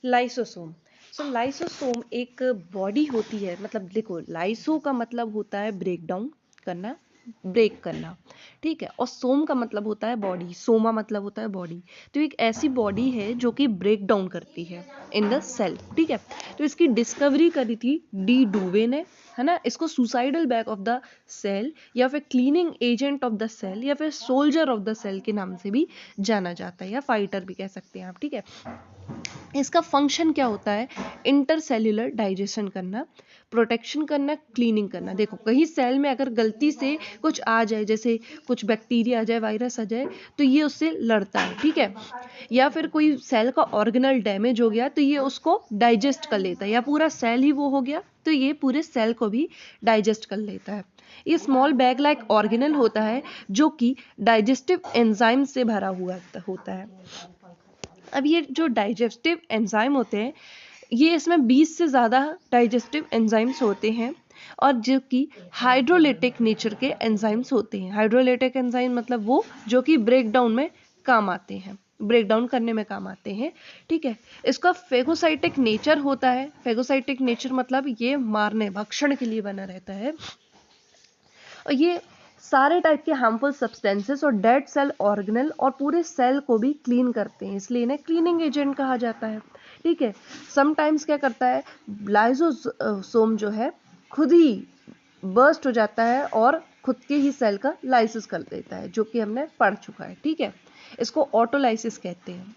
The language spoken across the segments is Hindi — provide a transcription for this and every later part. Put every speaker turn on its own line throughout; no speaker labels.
लाइसोसोम। लाइसोसोम एक बॉडी होती है, मतलब देखो लाइसो का मतलब होता है ब्रेक डाउन करना, ब्रेक करना, ठीक है, और सोम का मतलब होता है बॉडी, सोमा मतलब होता है बॉडी। तो एक ऐसी बॉडी है जो कि ब्रेक डाउन करती है इन द सेल, ठीक है। तो इसकी डिस्कवरी करी थी डी डुवे ने, है ना। इसको suicidal bag of the cell या फिर cleaning agent of the cell या फिर सोल्जर ऑफ द सेल के नाम से भी जाना जाता है, या फाइटर भी कह सकते हैं आप, ठीक है। इसका फंक्शन क्या होता है? इंटरसेल्यूलर डाइजेशन करना, प्रोटेक्शन करना, क्लीनिंग करना। देखो कहीं सेल में अगर गलती से कुछ आ जाए, जैसे कुछ बैक्टीरिया आ जाए, वायरस आ जाए, तो ये उससे लड़ता है, ठीक है। या फिर कोई सेल का ऑर्गेनल डैमेज हो गया तो ये उसको डाइजेस्ट कर लेता है, या पूरा सेल ही वो हो गया तो ये पूरे सेल को भी डाइजेस्ट कर लेता है। ये स्मॉल बैग लाइक ऑर्गेनल होता है जो कि डाइजेस्टिव एंजाइम से भरा हुआ होता है। अब ये जो डाइजेस्टिव एंजाइम होते हैं, ये इसमें 20 से ज़्यादा डाइजेस्टिव एंजाइम्स होते हैं, और जो कि हाइड्रोलिटिक नेचर के एंजाइम्स होते हैं। हाइड्रोलिटिक एंजाइम मतलब वो जो कि ब्रेक डाउन में काम आते हैं, ब्रेक डाउन करने में काम आते हैं, ठीक है। इसका फेगोसाइटिक नेचर होता है। फेगोसाइटिक नेचर मतलब ये मारने, भक्षण के लिए बना रहता है, और ये सारे टाइप के हार्मफुल सब्सटेंसेस और डेड सेल ऑर्गेनल और पूरे सेल को भी क्लीन करते हैं, इसलिए इन्हें क्लीनिंग एजेंट कहा जाता है, ठीक है। समटाइम्स क्या करता है, लाइसोसोम जो है खुद ही बर्स्ट हो जाता है और खुद के ही सेल का लाइसिस कर देता है, जो कि हमने पढ़ चुका है, ठीक है। इसको ऑटोलाइसिस कहते हैं।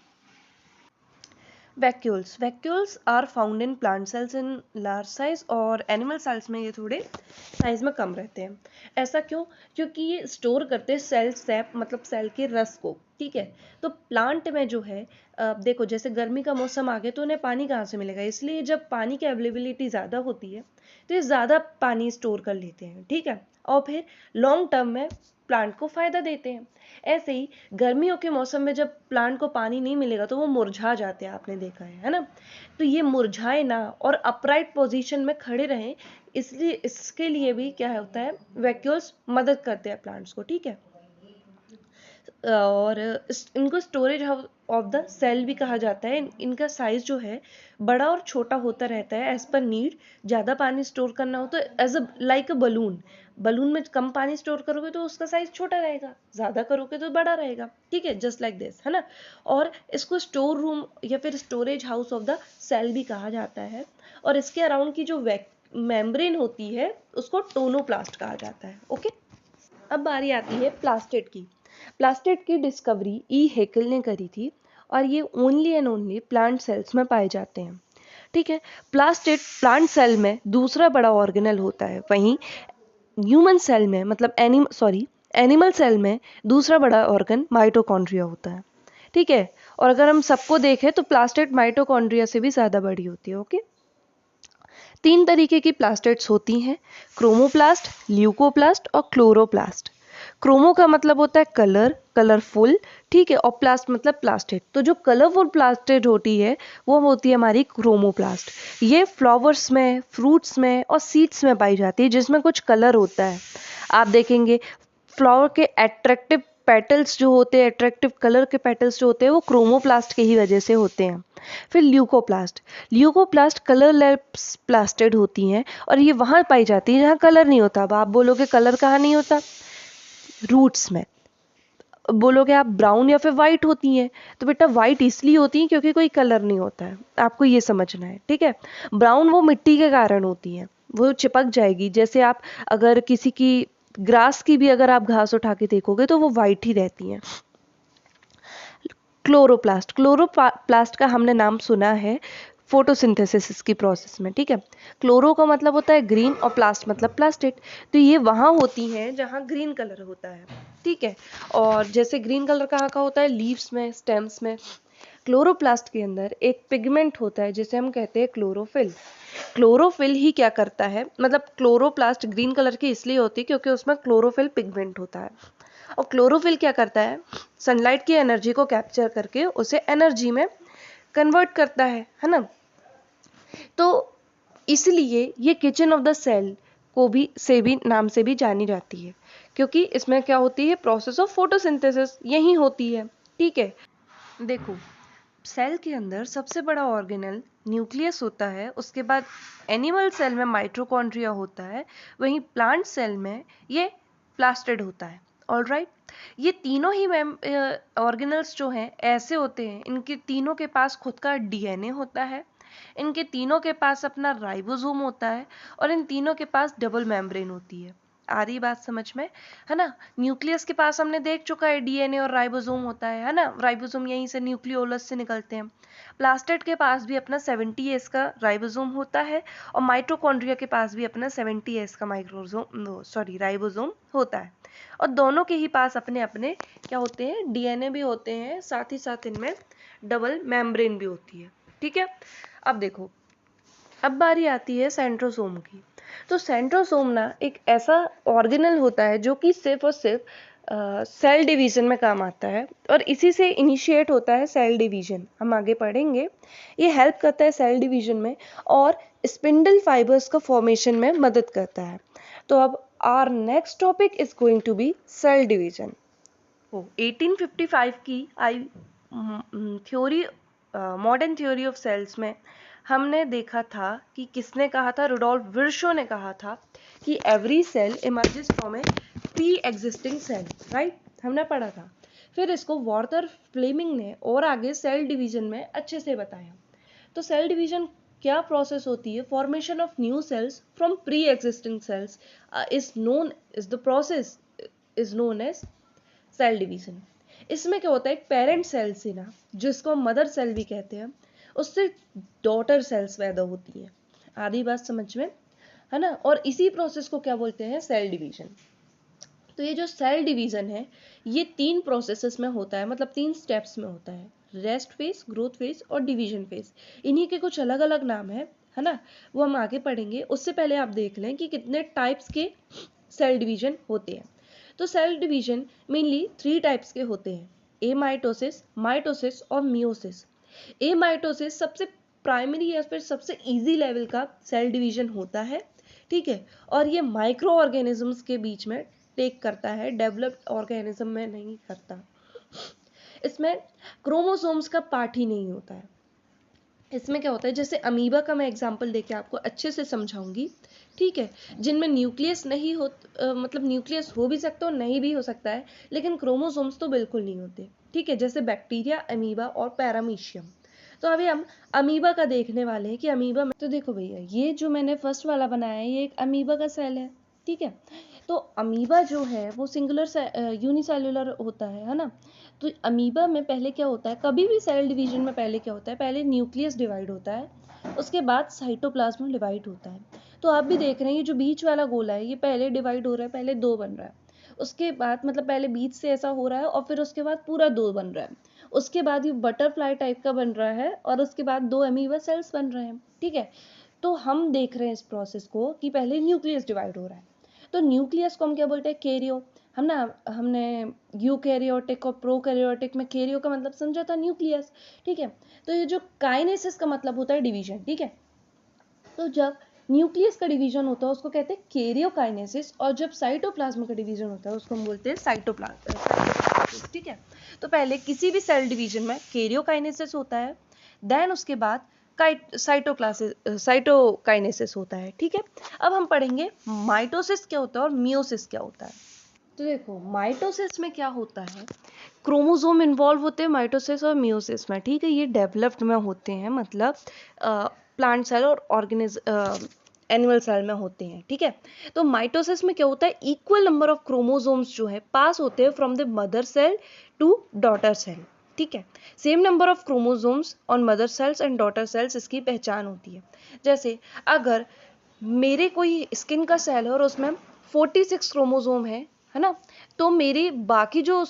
Vacuoles are found in plant cells in large size, और एनिमल सेल्स में ये थोड़े साइज में कम रहते हैं। ऐसा क्यों? क्योंकि ये स्टोर करते हैं सेल सैप, मतलब सेल के रस को, ठीक है। तो प्लांट में जो है, देखो जैसे गर्मी का मौसम आ गया तो उन्हें पानी कहाँ से मिलेगा, इसलिए जब पानी की अवेलेबिलिटी ज़्यादा होती है तो ये ज़्यादा पानी स्टोर कर लेते हैं, ठीक है, और फिर लॉन्ग टर्म में प्लांट को फायदा देते हैं। ऐसे ही गर्मियों के मौसम में जब प्लांट को पानी नहीं मिलेगा तो वो मुरझा जाते हैं, आपने देखा है ना। तो ये मुरझाए ना और अपराइट पोजीशन में खड़े रहें, इसलिए इसके लिए भी क्या होता है, वैक्यूल्स मदद करते हैं प्लांट्स को, ठीक है। और इनको स्टोरेज ऑफ द सेल भी कहा जाता है। इनका साइज जो है बड़ा और छोटा होता रहता है एज पर नीड। ज़्यादा पानी स्टोर करना हो तो as a like a balloon, balloon में कम पानी स्टोर करोगे तो उसका साइज छोटा रहेगा, ज़्यादा करोगे तो बड़ा रहेगा, ठीक है, जस्ट लाइक दिस, है ना। और इसको स्टोर रूम या फिर storage house of the cell भी कहा जाता है। और इसके अराउंड की जो मेम्ब्रेन होती है उसको टोनोप्लास्ट कहा जाता है, ओके। अब बारी आती है प्लास्टिड की। प्लास्टिड की डिस्कवरी ई हेकल ने करी थी, और ये only and only plant cells में पाए जाते हैं, ठीक है। प्लास्टिड प्लांट सेल में दूसरा बड़ा ऑर्गेनल होता है, वहीं ह्यूमन सेल में, मतलब एनिमल सेल में दूसरा बड़ा ऑर्गन माइटोकॉन्ड्रिया होता है, ठीक है। और अगर हम सबको देखें तो प्लास्टिड माइटोकॉन्ड्रिया से भी ज़्यादा बड़ी होती है, ओके। 3 तरीके की प्लास्टिड्स होती हैं, क्रोमोप्लास्ट, ल्यूकोप्लास्ट और क्लोरोप्लास्ट। क्रोमो का मतलब होता है कलर, कलरफुल, ठीक है, और प्लास्ट मतलब प्लास्टिड। तो जो कलरफुल प्लास्टिड होती है वो होती है हमारी क्रोमोप्लास्ट। ये फ्लावर्स में, फ्रूट्स में और सीड्स में पाई जाती है, जिसमें कुछ कलर होता है। आप देखेंगे फ्लावर के अट्रैक्टिव पेटल्स जो होते हैं, अट्रैक्टिव कलर के पेटल्स जो होते हैं, वो क्रोमोप्लास्ट के ही वजह से होते हैं। फिर ल्यूकोप्लास्ट कलरलेस प्लास्टिड होती हैं, और ये वहाँ पाई जाती है जहाँ कलर नहीं होता। अब आप बोलोगे कलर कहाँ नहीं होता? रूट्स में। बोलोगे आप ब्राउन या फिर वाइट होती हैं, तो बेटा वाइट इसलिए होती हैं क्योंकि कोई कलर नहीं होता है, आपको ये समझना है, ठीक है। ब्राउन वो मिट्टी के कारण होती हैं, वो चिपक जाएगी। जैसे आप अगर किसी की ग्रास की भी अगर आप घास उठा के देखोगे तो वो वाइट ही रहती हैं। क्लोरोप्लास्ट का हमने नाम सुना है फोटोसिंथेसिस की प्रोसेस में, ठीक है। क्लोरो का मतलब होता है ग्रीन और प्लास्ट मतलब प्लास्टिड। तो ये वहाँ होती हैं जहाँ ग्रीन कलर होता है, ठीक है। और जैसे ग्रीन कलर कहाँ का होता है? लीव्स में, स्टेम्स में। क्लोरोप्लास्ट के अंदर एक पिगमेंट होता है जिसे हम कहते हैं क्लोरोफिल। क्लोरोफिल ही क्या करता है, मतलब क्लोरोप्लास्ट ग्रीन कलर की इसलिए होती है क्योंकि उसमें क्लोरोफिल पिगमेंट होता है। और क्लोरोफिल क्या करता है? सनलाइट की एनर्जी को कैप्चर करके उसे एनर्जी में कन्वर्ट करता है ना। तो इसलिए ये किचन ऑफ द सेल को भी नाम से भी जानी जाती है, क्योंकि इसमें क्या होती है? प्रोसेस ऑफ फोटोसिंथेसिस यही होती है, ठीक है। देखो सेल के अंदर सबसे बड़ा ऑर्गेनल न्यूक्लियस होता है, उसके बाद एनिमल सेल में माइटोकॉन्ड्रिया होता है, वहीं प्लांट सेल में ये प्लास्टिड होता है। ऑलराइट, ये तीनों ही ऑर्गेनल्स जो हैं ऐसे होते हैं, इनके तीनों के पास खुद का डीएनए होता है, इनके तीनों के पास अपना राइबोसोम होता है, और इन तीनों के पास डबल मेम्ब्रेन होती है। आ रही बात समझ में, है ना। न्यूक्लियस के पास हमने देख चुका है डीएनए और राइबोसोम होता है ना, राइबोसोम यहीं से न्यूक्लियोलस से निकलते हैं। प्लास्टिड के पास भी अपना 70S का राइबोसोम होता है, और माइटोकॉन्ड्रिया के पास भी अपना 70S का राइबोसोम होता है, और दोनों के ही पास अपने अपने क्या होते हैं, डीएनए भी होते हैं, साथ ही साथ इनमें डबल मेम्ब्रेन भी होती है। ठीक है, अब देखो, अब बारी आती है सेंट्रोसोम की। तो सेंट्रोसोम ना एक ऐसा ऑर्गेनल होता है जो कि सिर्फ और सिर्फ सेल डिवीजन में काम आता है, और इसी से इनिशिएट होता है सेल डिवीजन। हम आगे पढ़ेंगे, ये हेल्प करता है सेल डिवीजन में और स्पिंडल फाइबर्स का फॉर्मेशन में मदद करता है। तो अब our next topic is going to be cell division. 1855 की आई theory, modern theory of cells में हमने देखा था कि किसने कहा था, रुडोल्फ विर्शो ने कहा था कि every cell emerges from a pre existing cell, right, हमने पढ़ा था। फिर इसको वॉर्टर फ्लेमिंग ने और आगे सेल डिवीजन में अच्छे से बताया। तो सेल डिवीजन क्या प्रोसेस होती है, formation of new cells from pre existing cells is the process is known as cell division. इसमें क्या होता है, एक पेरेंट सेल से ना, जिसको मदर सेल भी कहते हैं, उससे डॉटर सेल्स पैदा होती हैं। आधी बात समझ में, है ना। और इसी प्रोसेस को क्या बोलते हैं, सेल डिवीजन। तो ये जो सेल डिवीजन है, ये 3 प्रोसेसेस में होता है, मतलब 3 स्टेप्स में होता है, रेस्ट फेज, ग्रोथ फेज और डिवीजन फेज। इन्हीं के कुछ अलग अलग नाम है ना, वो हम आगे पढ़ेंगे। उससे पहले आप देख लें कि कितने टाइप्स के सेल डिवीजन होते हैं। तो सेल डिवीजन मेनली 3 टाइप्स के होते हैं, एमाइटोसिस, माइटोसिस और मियोसिस। एमाइटोसिस सबसे प्राइमरी या फिर सबसे इजी लेवल का सेल डिवीजन होता है, ठीक है, और ये माइक्रो ऑर्गेनिजम्स के बीच में टेक करता है, डेवलप्ड ऑर्गेनिज्म में नहीं करता। इसमें क्रोमोसोम्स का पार्ट ही नहीं होता है। इसमें क्या होता है, जैसे अमीबा का मैं एग्जांपल देके आपको अच्छे से समझाऊंगी, ठीक है, जिनमें न्यूक्लियस नहीं हो, मतलब न्यूक्लियस हो भी सकता है और नहीं भी हो सकता है, लेकिन क्रोमोसोम्स तो बिल्कुल नहीं होते, ठीक है, जैसे बैक्टीरिया, अमीबा और पैरामीशियम। तो अभी हम अमीबा का देखने वाले हैं कि अमीबा में, तो देखो भैया, ये जो मैंने फर्स्ट वाला बनाया है, ये एक अमीबा का सेल है, ठीक है। तो अमीबा जो है वो सिंगुलर यूनिसेल्युलर होता है ना। तो अमीबा में पहले क्या होता है, कभी भी सेल डिवीजन में पहले क्या होता है, पहले न्यूक्लियस डिवाइड होता है, उसके बाद साइटोप्लाज्म डिवाइड होता है। तो आप भी देख रहे हैं, ये जो बीच वाला गोला है, ये पहले डिवाइड हो रहा है, पहले 2 बन रहा है, उसके बाद मतलब पहले बीच से ऐसा हो रहा है और फिर उसके बाद पूरा 2 बन रहा है, उसके बाद ये बटरफ्लाई टाइप का बन रहा है, और उसके बाद 2 अमीबा सेल्स बन रहे हैं, ठीक है। तो हम देख रहे हैं इस प्रोसेस को कि पहले न्यूक्लियस डिवाइड हो रहा है। तो न्यूक्लियस को हम क्या बोलते हैं, कैरियो। हमने यूकैरियोटिक और प्रोकैरियोटिक में कैरियो का मतलब समझा था, न्यूक्लियस, ठीक है। तो ये जो काइनेसिस का मतलब होता है डिवीजन, ठीक है। तो जब न्यूक्लियस का डिवीजन होता है उसको कहते हैं कैरियोकाइनेसिस, और जब साइटोप्लाज्म का डिवीजन होता है उसको हम बोलते हैं साइटोप्लाज्म, ठीक है। तो पहले किसी भी सेल डिवीजन में कैरियोकाइनेसिस होता है, देन उसके बाद साइटोकाइनेसिस होता है, ठीक है। अब हम पढ़ेंगे माइटोसिस क्या होता है और मियोसिस क्या होता है। तो देखो, माइटोसिस में क्या होता है, क्रोमोसोम इन्वॉल्व होते हैं माइटोसिस और मियोसिस में, ठीक है। ये डेवलप्ड में होते हैं, मतलब प्लांट सेल और एनिमल सेल में होते हैं, ठीक है। तो माइटोसिस में क्या होता है, इक्वल नंबर ऑफ क्रोमोसोम्स जो है पास होते हैं from the mother cell to daughter cell, ठीक है। Same number of chromosomes on mother cells and daughter cells, इसकी पहचान होती है। जैसे अगर मेरे कोई स्किन का सेल है और उसमें 46 क्रोमोसोम है ना, तो मेरी बाकी जो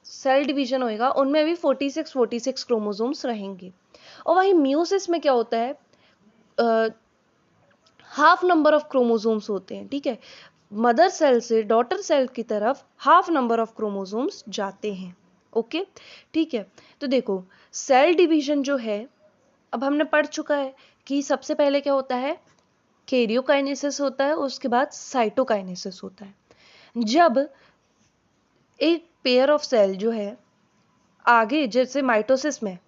सेल डिवीजन होएगा उनमें भी 46 क्रोमोसोम्स रहेंगे। और वहीं मियोसिस में क्या होता है, हाफ नंबर ऑफ क्रोमोसोम्स होते हैं, ठीक है। मदर सेल से डॉटर सेल की तरफ हाफ नंबर ऑफ क्रोमोसोम्स जाते हैं, ओके, ठीक है। तो देखो, सेल डिवीजन जो है, अब हमने पढ़ चुका है कि सबसे पहले क्या होता है, कैरियोकाइनेसिस होता है, उसके बाद साइटोकाइनेसिस होता है। जब एक पेयर ऑफ सेल जो है आगे, जैसे माइटोसिस में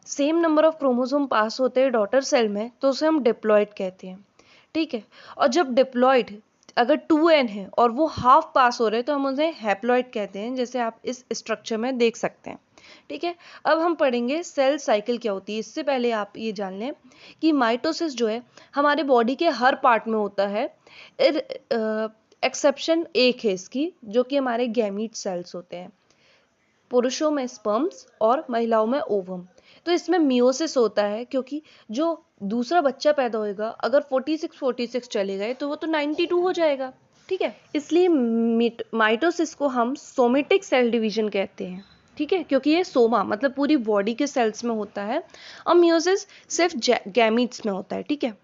सेम नंबर ऑफ क्रोमोसोम पास होते हैं डॉटर सेल में तो उसे हम डिप्लॉइड कहते हैं, ठीक है। और जब डिप्लॉइड अगर 2n है और वो हाफ पास हो रहे हैं तो हम उसे हैप्लॉइड कहते हैं, जैसे आप इस स्ट्रक्चर में देख सकते हैं, ठीक है। अब हम पढ़ेंगे सेल साइकिल क्या होती है। इससे पहले आप ये जान लें कि माइटोसिस जो है हमारे बॉडी के हर पार्ट में होता है, एक्सेप्शन एक है इसकी, जो कि हमारे गैमीट सेल्स होते हैं। पुरुषों में स्पर्म्स और महिलाओं में ओवम। तो इसमें मियोसिस होता है, क्योंकि जो दूसरा बच्चा पैदा होएगा अगर 46 चले गए तो वो तो 92 हो जाएगा, ठीक है। इसलिए माइटोसिस को हम सोमेटिक सेल डिवीजन कहते हैं, ठीक है, क्योंकि ये सोमा मतलब पूरी बॉडी के सेल्स में होता है और मियोसिस सिर्फ गैमीट्स में होता है, ठीक है।